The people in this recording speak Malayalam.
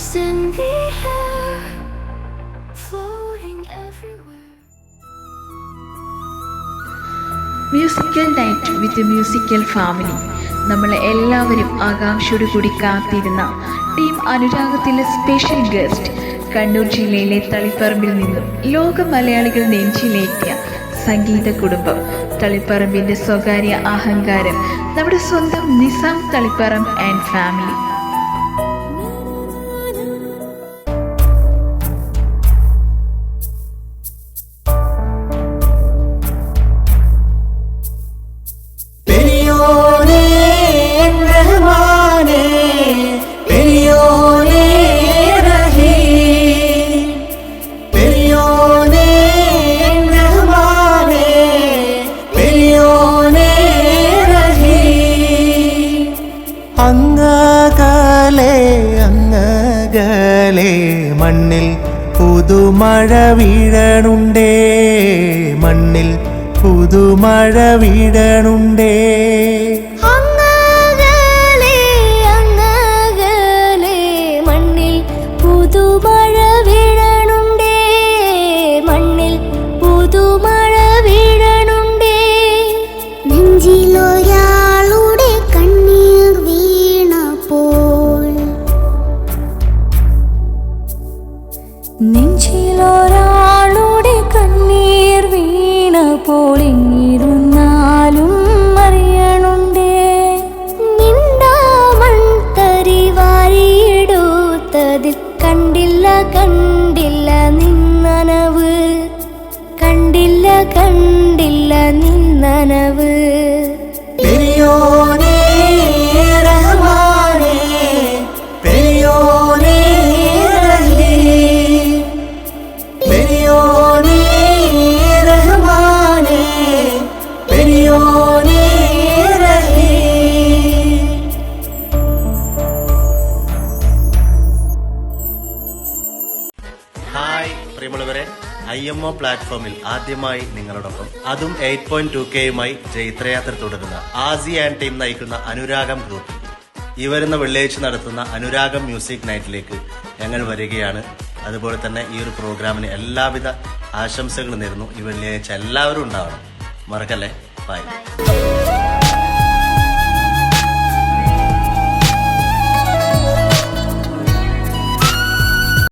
Stars in the air, floating everywhere. Musical night with musical family. നമ്മളെ എല്ലാവരും ആകാംക്ഷയോടു കൂടി കാത്തിരുന്ന ടീം അനുരാഗത്തിലെ സ്പെഷ്യൽ ഗസ്റ്റ് കണ്ണൂർ ജില്ലയിലെ തളിപ്പറമ്പിൽ നിന്നും ലോക മലയാളികൾ നെഞ്ചിലേറ്റിയ സംഗീത കുടുംബം തളിപ്പറമ്പിൻ്റെ സ്വകാര്യ അഹങ്കാരം, നമ്മുടെ സ്വന്തം നിസാം തളിപ്പറമ്പ് ആൻഡ് ഫാമിലി. അങ്ങകലെ മണ്ണിൽ പുതുമഴ വീഴണുണ്ടേ, മണ്ണിൽ പുതുമഴ വീഴണുണ്ടേ. അങ്ങകലെ മണ്ണിൽ പുതുമഴ വീഴണുണ്ടേ, മണ്ണിൽ പുതുമഴ വീഴണുണ്ടേ. നെഞ്ചിലൊരാളുടെ കണ്ണീർ വീണപ്പോൾ, നെഞ്ചിലൊരാളുടെ കണ്ണീർ വീണപ്പോൾ ഇങ്ങിരുന്നാലും അറിയണുണ്ടേ. മിണ്ടാമൺ തരി വാരിയെടുത്തതിൽ കണ്ടില്ല കണ്ടില്ല നിന്നനവ്, കണ്ടില്ല കണ്ടില്ല നിന്നനവ്. പെരിയോനേ റഹ്മാനേ, പെരിയോനേ റഹീം, പെരിയോനേ റഹ്മാനേ, പെരിയോനേ റഹീം. ഹായ് പ്രിയമുള്ളവരെ, IMO പ്ലാറ്റ്ഫോമിൽ ആദ്യമായി നിങ്ങളോടൊപ്പം, അതും 8.2Kയുമായി ജൈത്രയാത്ര തുടരുന്ന ആസി ആൻഡ് ടീം നയിക്കുന്ന അനുരാഗം ഗ്രൂപ്പ് ഈ വരുന്ന വെള്ളിയാഴ്ച നടത്തുന്ന അനുരാഗം മ്യൂസിക് നൈറ്റിലേക്ക് ഞങ്ങൾ വരികയാണ്. അതുപോലെ തന്നെ ഈ ഒരു പ്രോഗ്രാമിന് എല്ലാവിധ ആശംസകളും നേരുന്നു. ഈ വെള്ളിയാഴ്ച എല്ലാവരും ഉണ്ടാവണം, മറക്കല്ലേ. ബൈ.